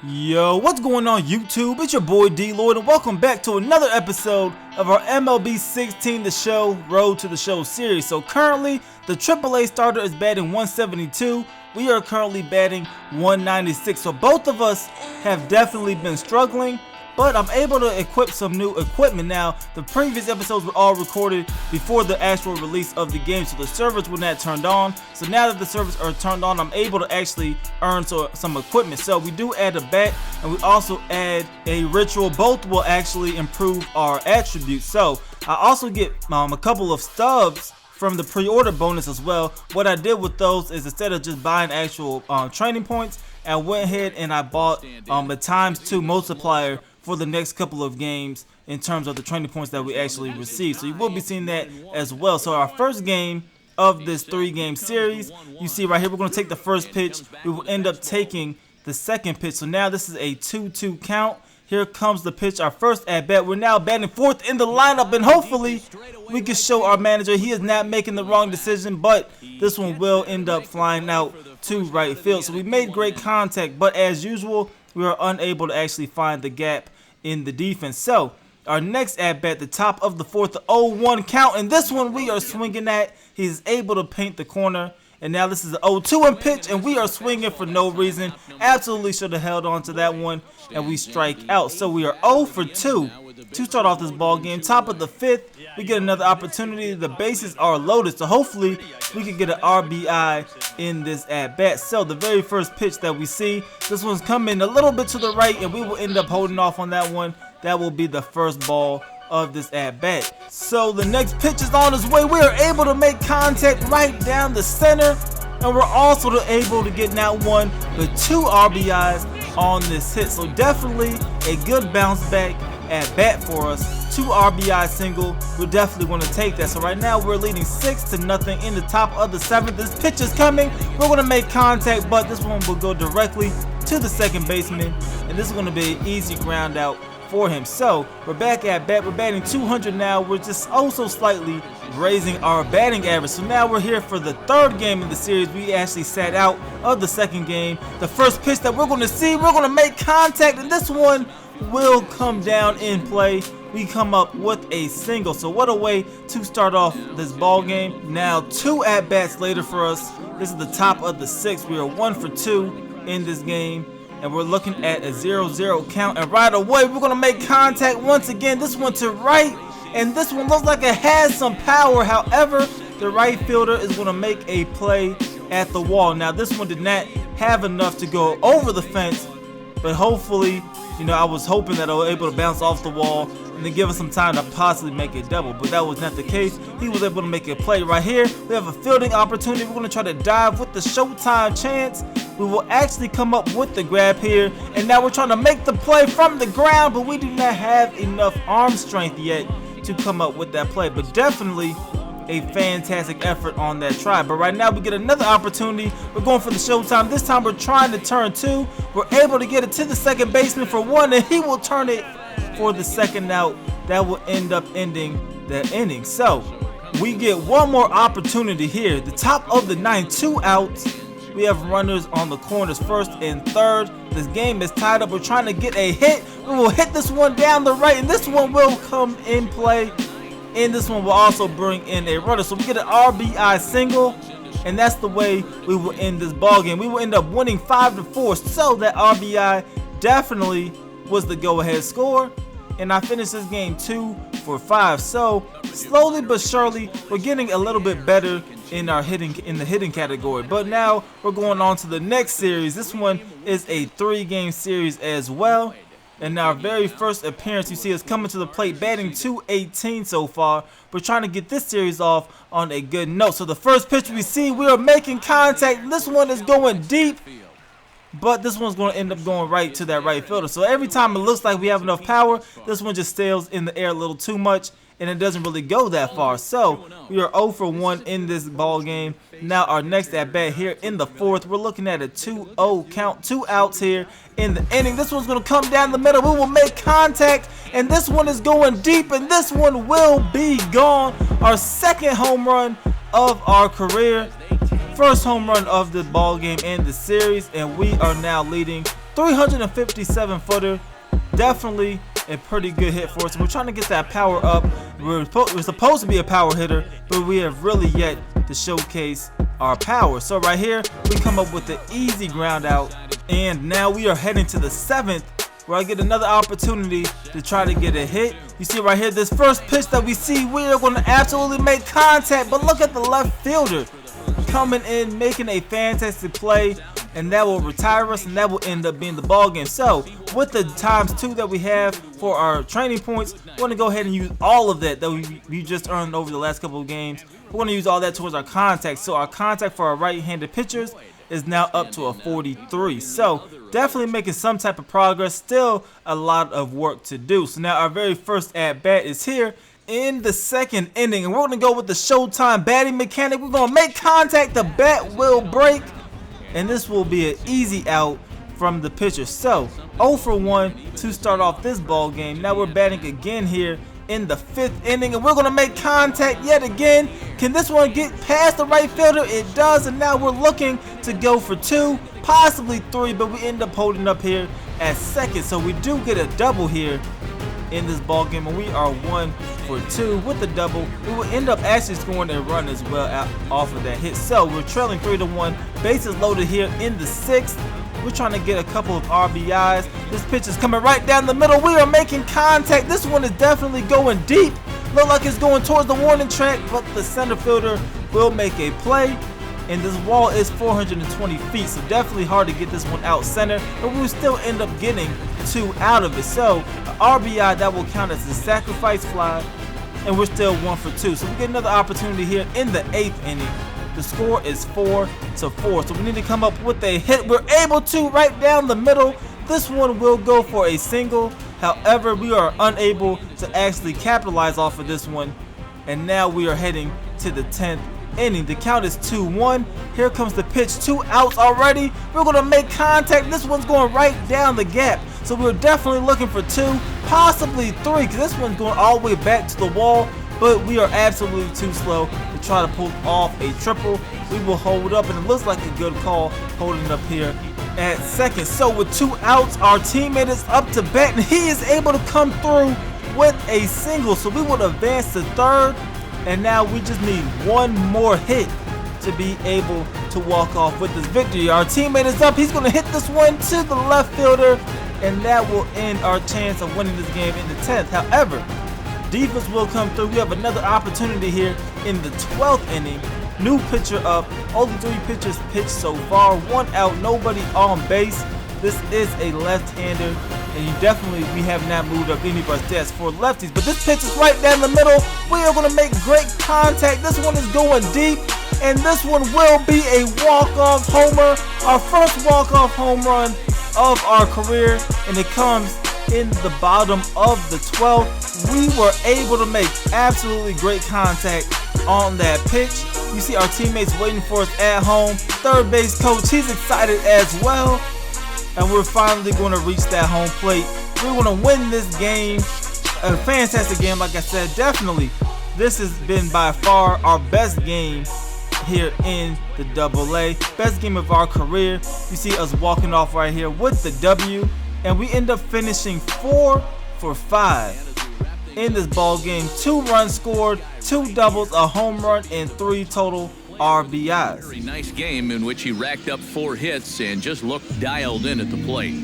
Yo, what's going on YouTube? It's your boy DLloyd and welcome back to another episode of our MLB 16 The Show Road to the Show series. So currently, the AAA starter is batting 172. We are currently batting 196. So both of us have definitely been struggling, but I'm able to equip some new equipment now. The previous episodes were all recorded before the actual release of the game, so the servers were not turned on. So now that the servers are turned on, I'm able to actually earn some equipment. So we do add a bat, and we also add a ritual. Both will actually improve our attributes. So I also get a couple of stubs from the pre-order bonus as well. What I did with those is instead of just buying actual training points, I went ahead and I bought a ×2 multiplier for the next couple of games in terms of the training points that we actually receive. So you will be seeing that as well. So our first game of this 3-game series, you see right here, we're going to take the first pitch. We will end up taking the second pitch. So now this is a 2-2 count. Here comes the pitch, our first at bat. We're now batting fourth in the lineup, and hopefully we can show our manager he is not making the wrong decision, but this one will end up flying out to right field. So we made great contact, but as usual, we are unable to actually find the gap in the defense. So our next at bat, the top of the fourth, the 0-1 count, and this one we are swinging at. He's able to paint the corner, and now this is the 0-2 pitch, and we are swinging for no reason. Absolutely should have held on to that one, and we strike out. So we are 0 for 2 to start off this ball game. Top of the fifth, we get another opportunity. The bases are loaded, so hopefully we can get an RBI in this at bat. So the very first pitch that we see, this one's coming a little bit to the right, and we will end up holding off on that one. That will be the first ball of this at bat. So the next pitch is on its way. We are able to make contact right down the center, and we're also able to get not one but 2 RBIs on this hit. So definitely a good bounce back at bat for us. 2 RBI single, we're definitely going to take that. So right now we're leading 6-0 in the top of the 7th. This pitch is coming. We're going to make contact, but this one will go directly to the second baseman, and this is going to be an easy ground out for him. So we're back at bat. We're batting 200 now. We're just also slightly raising our batting average. So now we're here for the 3rd game in the series. We actually sat out of the 2nd game. The first pitch that we're going to see, we're going to make contact, and this one will come down in play. We come up with a single. So what a way to start off this ball game. Now 2 at bats later for us. This is the top of the 6th. We are 1 for 2 in this game, and we're looking at a 0-0 count, and right away we're going to make contact once again. This one to right, and this one looks like it has some power. However, the right fielder is going to make a play at the wall. Now this one did not have enough to go over the fence, but hopefully, I was hoping that I was able to bounce off the wall and then give us some time to possibly make a double, but that was not the case. He was able to make a play right here. We have a fielding opportunity. We're going to try to dive with the showtime chance. We will actually come up with the grab here, and now we're trying to make the play from the ground, but we do not have enough arm strength yet to come up with that play. But definitely a fantastic effort on that try. But right now we get another opportunity. We're going for the showtime. This time we're trying to turn 2. We're able to get it to the second baseman for 1, and he will turn it for the second out. That will end up ending the inning. So we get one more opportunity here. The top of the 9th, 2 outs. We have runners on the corners, 1st and 3rd. This game is tied up. We're trying to get a hit. We will hit this one down the right, and this one will come in play. And this one will also bring in a runner. So we get an RBI single, and that's the way we will end this ball game. We will end up winning 5-4. So that RBI definitely was the go-ahead score, and I finished this game 2 for 5. So slowly but surely, we're getting a little bit better in our hitting category. But now we're going on to the next series. This one is a 3-game series as well. And our very first appearance, you see us coming to the plate, batting 218 so far. We're trying to get this series off on a good note. So the first pitch we see, we are making contact. This one is going deep, but this one's going to end up going right to that right fielder. So every time it looks like we have enough power, this one just sails in the air a little too much, and it doesn't really go that far. So we are 0 for 1 in this ball game. Now our next at bat here in the 4th, we're looking at a 2-0 count, 2 outs here in the inning. This one's going to come down the middle. We will make contact, and this one is going deep, and this one will be gone. Our 2nd home run of our career. First home run of the ball game and the series, and we are now leading 357 footer, definitely a pretty good hit for us. We're trying to get that power up. We're supposed to be a power hitter, but we have really yet to showcase our power. So right here, we come up with the easy ground out, and now we are heading to the 7th, where I get another opportunity to try to get a hit. You see right here, this first pitch that we see, we are going to absolutely make contact, but look at the left fielder coming in, making a fantastic play, and that will retire us, and that will end up being the ball game. So with the ×2 that we have for our training points, we're going to go ahead and use all of that we just earned over the last couple of games. We're going to use all that towards our contact. So our contact for our right-handed pitchers is now up to a 43. So definitely making some type of progress. Still a lot of work to do. So now our very first at-bat is here in the 2nd inning, and we're going to go with the Showtime batting mechanic. We're going to make contact. The bat will break, and this will be an easy out from the pitcher. So 0 for 1 to start off this ball game. Now we're batting again here in the 5th inning, and we're going to make contact yet again. Can this one get past the right fielder? It does, and now we're looking to go for 2, possibly 3, but we end up holding up here at 2nd. So we do get a double here in this ball game, and we are 1 for 2 with the double. We will end up actually scoring a run as well off of that hit. So we're trailing 3-1, bases loaded here in the 6th. We're trying to get a couple of RBIs. This pitch is coming right down the middle. We are making contact. This one is definitely going deep. Look like it's going towards the warning track, but the center fielder will make a play. And this wall is 420 feet, so definitely hard to get this one out center, but we will still end up getting 2 out of it. So an RBI that will count as a sacrifice fly, and we're still 1 for 2. So we get another opportunity here in the 8th inning. The score is 4 to 4, so we need to come up with a hit. We're able to right down the middle. This one will go for a single. However, we are unable to actually capitalize off of this one, and now we are heading to the 10th inning. The count is 2-1. Here comes the pitch. 2 outs already. We're going to make contact. This one's going right down the gap. So we're definitely looking for 2, possibly 3, because this one's going all the way back to the wall. But we are absolutely too slow to try to pull off a triple. We will hold up, and it looks like a good call holding up here at 2nd. So with 2 outs, our teammate is up to bat, and he is able to come through with a single. So we will advance to 3rd. And now we just need 1 more hit to be able to walk off with this victory. Our teammate is up. He's going to hit this one to the left fielder, and that will end our chance of winning this game in the 10th. However, defense will come through. We have another opportunity here in the 12th inning. New pitcher up. Only 3 pitchers pitched so far. 1 out, nobody on base. This is a left-hander, and we have not moved up any of our stats for lefties. But this pitch is right down the middle. We are going to make great contact. This one is going deep, and this one will be a walk-off homer. Our first walk-off home run of our career, and it comes in the bottom of the 12th. We were able to make absolutely great contact on that pitch. You see our teammates waiting for us at home. Third base coach, he's excited as well. And we're finally going to reach that home plate. We're going to win this game. A fantastic game, like I said. Definitely, this has been by far our best game here in the AA. Best game of our career. You see us walking off right here with the W. And we end up finishing 4 for 5 in this ball game. 2 runs scored, 2 doubles, a home run, and 3 total RBIs. Very nice game in which he racked up 4 hits and just looked dialed in at the plate.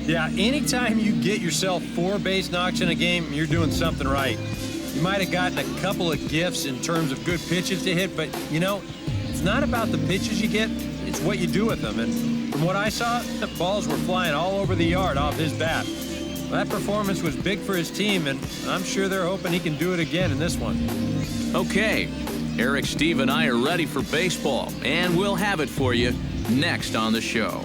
Yeah, anytime you get yourself 4 base knocks in a game, you're doing something right. You might have gotten a couple of gifts in terms of good pitches to hit, but you know, it's not about the pitches you get, it's what you do with them. And from what I saw, the balls were flying all over the yard off his bat. That performance was big for his team, and I'm sure they're hoping he can do it again in this one. Okay. Eric, Steve, and I are ready for baseball, and we'll have it for you next on the show.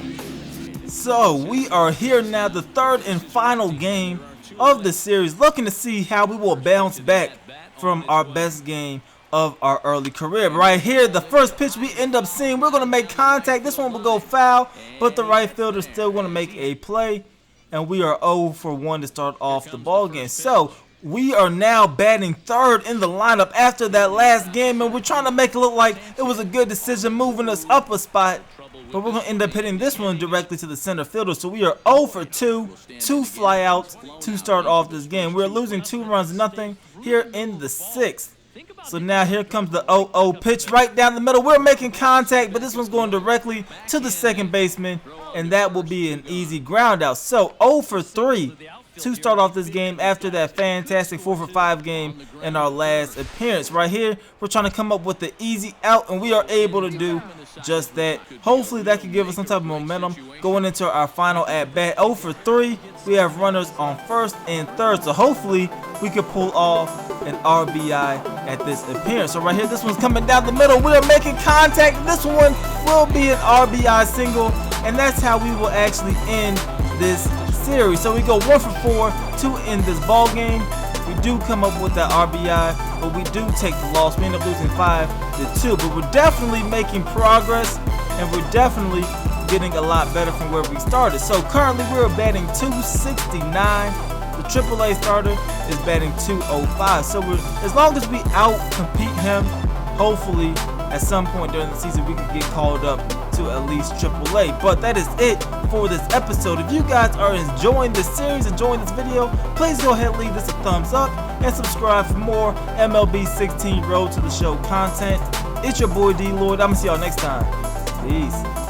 So we are here now, the 3rd and final game of the series, looking to see how we will bounce back from our best game of our early career. Right here, the first pitch we end up seeing, we're going to make contact. This one will go foul, but the right fielder is still going to make a play, and we are 0 for 1 to start off the ball game. So we are now batting 3rd in the lineup after that last game, and we're trying to make it look like it was a good decision, moving us up a spot. but we're going to end up hitting this one directly to the center fielder. So we are 0 for 2, 2 flyouts to start off this game. We're losing 2-0 here in the 6th. So now here comes the 0-0 pitch right down the middle. We're making contact, but this one's going directly to the second baseman, and that will be an easy ground out. So 0 for 3 to start off this game after that fantastic 4 for 5 game in our last appearance. Right here, we're trying to come up with the easy out, and we are able to do just that. Hopefully that can give us some type of momentum going into our final at bat. 0 for 3, we have runners on first and third, so hopefully we can pull off an RBI at this appearance. So right here, this one's coming down the middle. We are making contact. This one will be an RBI single, and that's how we will actually end this series. So we go 1 for 4 to end this ball game. We do come up with that RBI, but we do take the loss. We end up losing 5-2, but we're definitely making progress, and we're definitely getting a lot better from where we started. So currently we're batting .269. The AAA starter is batting .205. So as long as we out-compete him, hopefully at some point during the season we can get called up to at least AAA. But that is it for this episode. If you guys are enjoying this series, enjoying this video, please go ahead and leave this a thumbs up and subscribe for more MLB 16 Road to the Show content. It's your boy D Lloyd. I'm gonna see y'all next time. Peace.